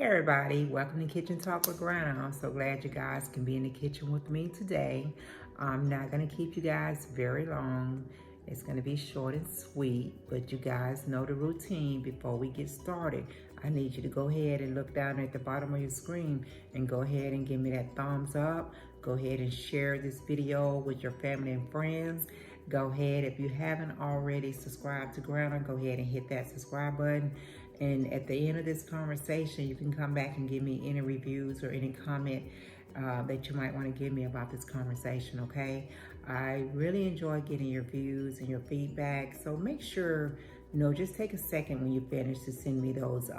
Everybody, welcome to Kitchen Talk with Granna. I'm so glad you guys can be in the kitchen with me today. I'm not going to keep you guys very long. It's going to be short and sweet, but you guys know the routine. Before we get started, I need you to go ahead and look down at the bottom of your screen and go ahead and give me that thumbs up. Go ahead and share this video with your family and friends. Go ahead, if you haven't already subscribed to Granna, go ahead and hit that subscribe button. And at the end of this conversation, you can come back and give me any reviews or any comment that you might want to give me about this conversation, okay? I really enjoy getting your views and your feedback. So make sure, just take a second when you finish to send me those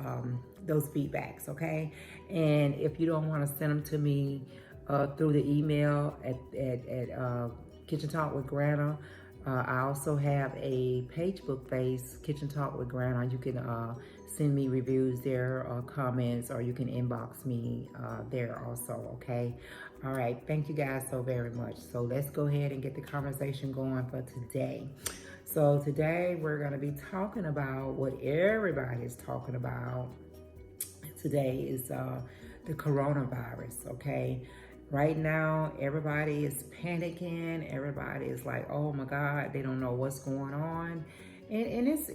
feedbacks, okay? And if you don't want to send them to me through the email at Kitchen Talk with Granna, I also have a Facebook page, Kitchen Talk with Granna. You can send me reviews there or comments, or you can inbox me there also, okay? All right, thank you guys so very much. So let's go ahead and get the conversation going for today. So today we're gonna be talking about what everybody is talking about. Today is the coronavirus, okay? Right now, everybody is panicking. Everybody is like, oh my God, they don't know what's going on. And it is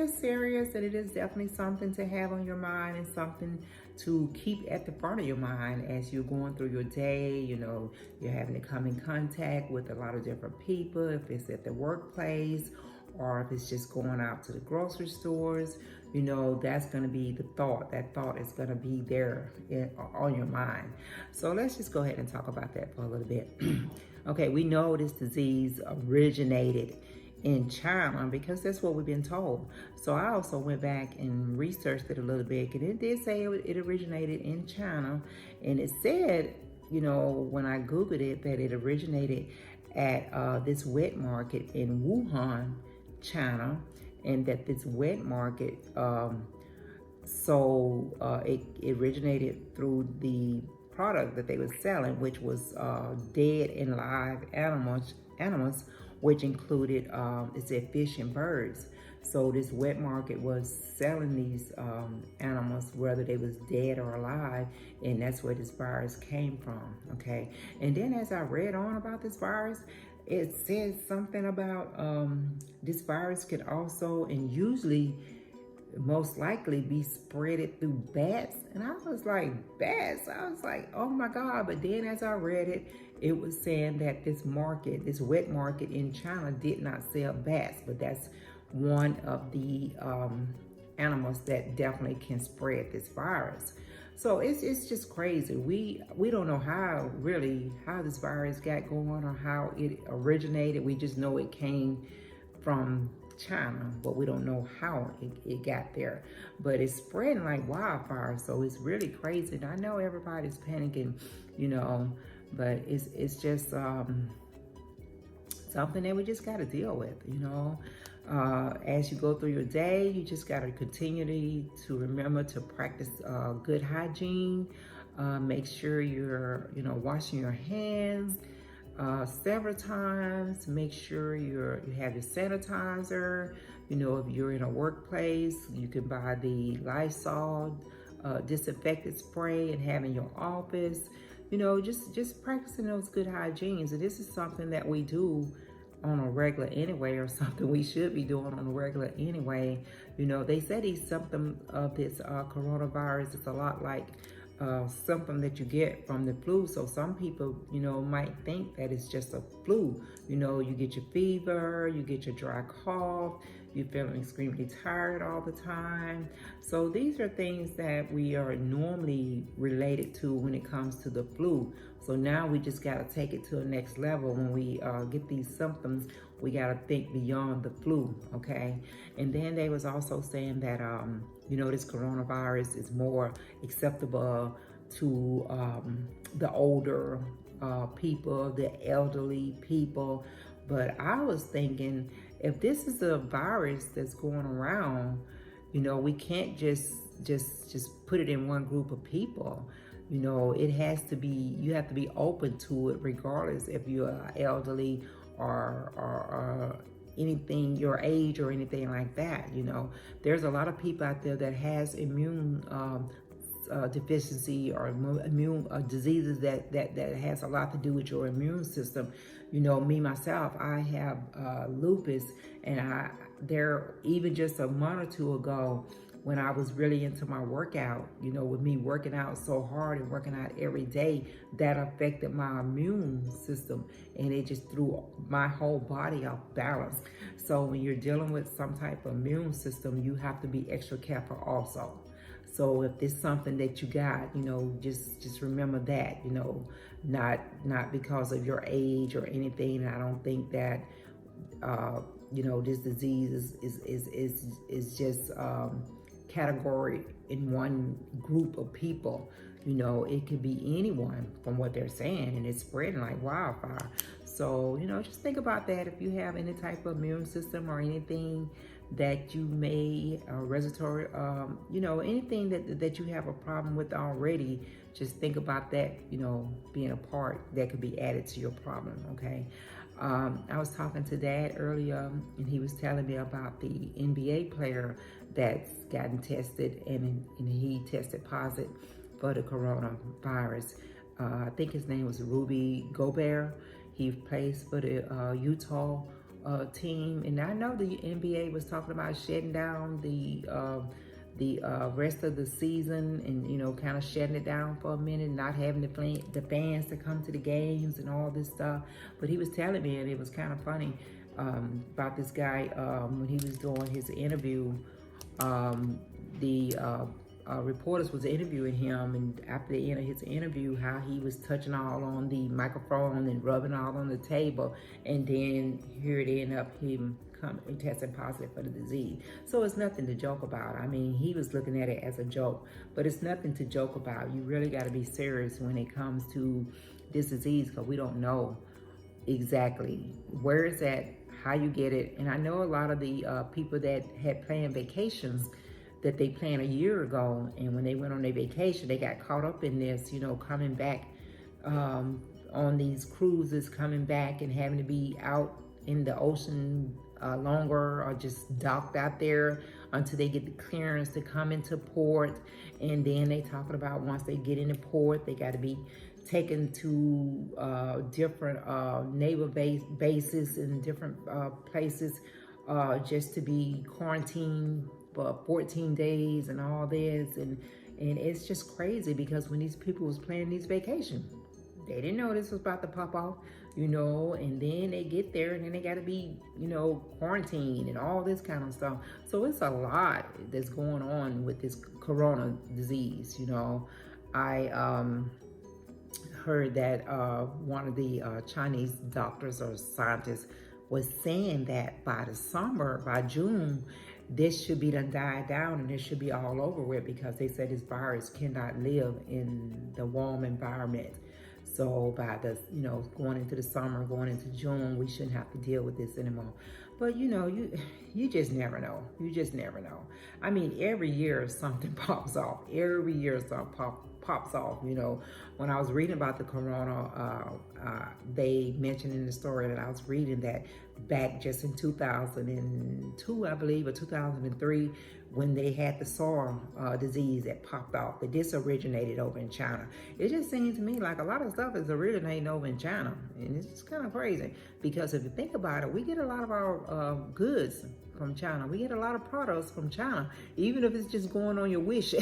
serious, and it is definitely something to have on your mind and something to keep at the front of your mind as you're going through your day. You're having to come in contact with a lot of different people, if it's at the workplace or if it's just going out to the grocery stores. That's going to be the thought. That thought is going to be there on your mind. So let's just go ahead and talk about that for a little bit. Okay, we know this disease originated in China because that's what we've been told. So I also went back and researched it a little bit, and it did say it originated in China. And it said, when I Googled it, that it originated at this wet market in Wuhan, China, and that this wet market, it originated through the product that they were selling, which was dead and live animals, which included, it said fish and birds. So this wet market was selling these animals, whether they was dead or alive, and that's where this virus came from, okay? And then as I read on about this virus, it said something about this virus could also, and usually most likely, be spreaded through bats. And I was like, bats? I was like, oh my God. But then as I read it, it was saying that this wet market in China did not sell bats, but that's one of the animals that definitely can spread this virus. So it's just crazy. We don't know how this virus got going or how it originated. We just know it came from China, but we don't know how it got there. But it's spreading like wildfire, so it's really crazy. And I know everybody's panicking, but it's just something that we just got to deal with, as you go through your day. You just got to continue to remember to practice good hygiene. Make sure you're, washing your hands several times. Make sure you have your sanitizer. If you're in a workplace, you can buy the Lysol disinfectant spray and have in your office. Just practicing those good hygienes. And this is something that we do on a regular anyway, or something we should be doing on a regular anyway. They say these symptoms of this coronavirus is a lot like symptom that you get from the flu. So some people, might think that it's just a flu. You get your fever, you get your dry cough, you're feeling extremely tired all the time. So these are things that we are normally related to when it comes to the flu. So now we just got to take it to the next level. When we get these symptoms, we got to think beyond the flu, okay? And then they was also saying that, this coronavirus is more acceptable to the older people, the elderly people. But I was thinking, if this is a virus that's going around, we can't just put it in one group of people. It has to be, you have to be open to it, regardless if you're elderly or anything, your age or anything like that. There's a lot of people out there that has immune deficiency or immune diseases that has a lot to do with your immune system. You know, me myself, I have lupus, and there even just a month or two ago, when I was really into my workout, you know, with me working out so hard and working out every day, that affected my immune system, and it just threw my whole body off balance. So when you're dealing with some type of immune system, you have to be extra careful also. So if it's something that you got, you know, just remember that, you know, not because of your age or anything. I don't think that you know, this disease is just category in one group of people. You know, it could be anyone from what they're saying, and it's spreading like wildfire. So, you know, just think about that. If you have any type of immune system or anything that you may, respiratory, you know, anything that you have a problem with already, just think about that, you know, being a part that could be added to your problem, okay? I was talking to Dad earlier, and he was telling me about the NBA player that's gotten tested, and he tested positive for the coronavirus. I think his name was Rudy Gobert. He plays for the Utah team, and I know the NBA was talking about shutting down the rest of the season, and you know, kind of shutting it down for a minute, not having the fans to come to the games and all this stuff. But he was telling me, and it was kind of funny, about this guy when he was doing his interview. The reporters was interviewing him, and after the end of his interview, how he was touching all on the microphone and rubbing all on the table, and then here it ended up him testing positive for the disease. So it's nothing to joke about. I mean, he was looking at it as a joke, but it's nothing to joke about. You really got to be serious when it comes to this disease, because we don't know exactly where it's at, how you get it. And I know a lot of the people that had planned vacations that they planned a year ago, and when they went on their vacation, they got caught up in this, you know, coming back on these cruises, coming back and having to be out in the ocean longer, or just docked out there until they get the clearance to come into port. And then they talking about once they get into port, they got to be taken to different naval bases in different places just to be quarantined for 14 days and all this. And it's just crazy, because when these people was planning these vacations, they didn't know this was about to pop off, you know, and then they get there and then they got to be, you know, quarantined and all this kind of stuff. So it's a lot that's going on with this corona disease, you know. I heard that one of the Chinese doctors or scientists was saying that by the summer, by June, this should be done died down, and this should be all over with, because they said this virus cannot live in the warm environment. So by the, you know, going into the summer, going into June, we shouldn't have to deal with this anymore. But you know, you just never know. You just never know. I mean, every year something pops off. Every year something pops off. You know, when I was reading about the corona, they mentioned in the story that I was reading that back just in 2002, I believe, or 2003, when they had the SARS disease that popped off, that this originated over in China. It just seems to me like a lot of stuff is originating over in China, and it's just kind of crazy, because if you think about it, we get a lot of our goods from China. We get a lot of products from China, even if it's just going on your Wish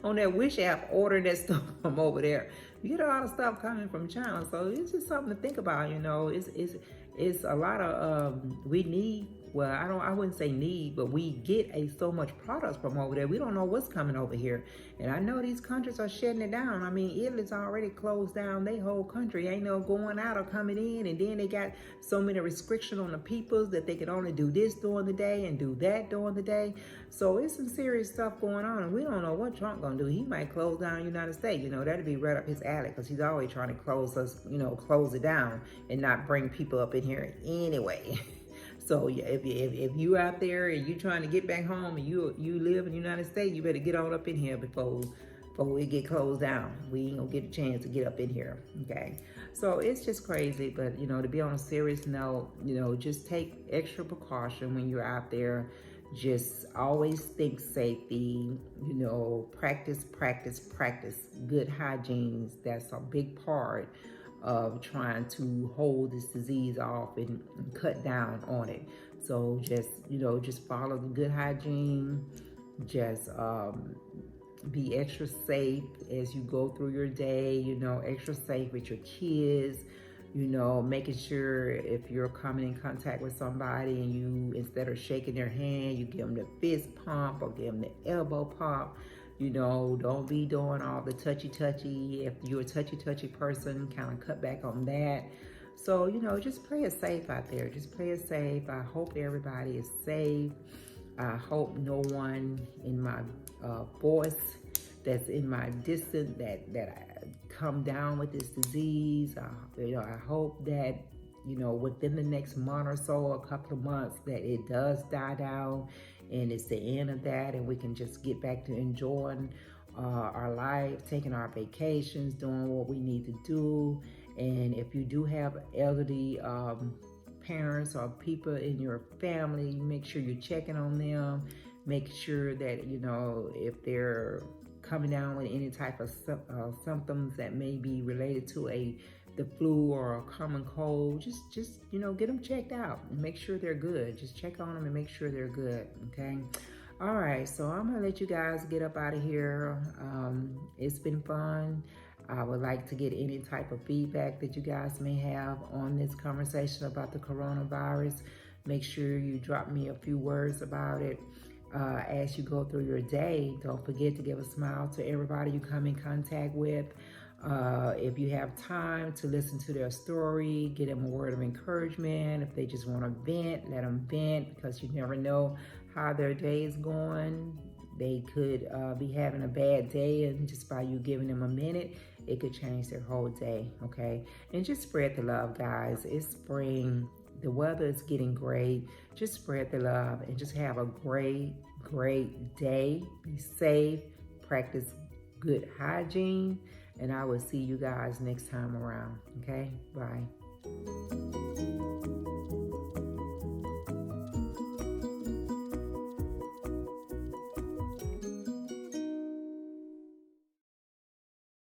on that Wish app, ordering that stuff from over there. You get a lot of stuff coming from China, so it's just something to think about. You know, it's a lot of we need. Well, I wouldn't say need, but we get so much products from over there. We don't know what's coming over here. And I know these countries are shutting it down. I mean, Italy's already closed down their whole country. Ain't no going out or coming in. And then they got so many restrictions on the peoples that they can only do this during the day and do that during the day. So it's some serious stuff going on. And we don't know what Trump gonna do. He might close down the United States. You know, that'd be right up his alley, because he's always trying to close us, you know, close it down and not bring people up in here anyway. So if you out there and you trying to get back home and you live in the United States, you better get on up in here before we get closed down. We ain't gonna get a chance to get up in here, okay? So it's just crazy, but you know, to be on a serious note, you know, just take extra precaution when you're out there. Just always think safety, you know, practice, practice, practice good hygiene. That's a big part of trying to hold this disease off and cut down on it. So just, you know, just follow the good hygiene. Just be extra safe as you go through your day, you know, extra safe with your kids, you know, making sure if you're coming in contact with somebody and you, instead of shaking their hand, you give them the fist pump or give them the elbow pump. You know, don't be doing all the touchy. If you're a touchy person, kind of cut back on that. So, you know, just play it safe out there. Just play it safe. I hope everybody is safe. I hope no one in my voice that's in my distance that I come down with this disease. You know, I hope that, you know, within the next month or so, a couple of months, that it does die down and it's the end of that, and we can just get back to enjoying our life, taking our vacations, doing what we need to do. And if you do have elderly parents or people in your family, make sure you're checking on them. Make sure that, you know, if they're coming down with any type of symptoms that may be related to the flu or a common cold, just you know, get them checked out and make sure they're good. Just check on them and make sure they're good. Okay. All right, so I'm gonna let you guys get up out of here. It's been fun. I would like to get any type of feedback that you guys may have on this conversation about the coronavirus. Make sure you drop me a few words about it. As you go through your day, don't forget to give a smile to everybody you come in contact with. If you have time to listen to their story, get them a word of encouragement. If they just want to vent, let them vent, because you never know how their day is going. They could be having a bad day, and just by you giving them a minute, it could change their whole day, okay? And just spread the love, guys. It's spring. The weather is getting great. Just spread the love and just have a great day. Be safe. Practice good hygiene. And I will see you guys next time around, okay? Bye.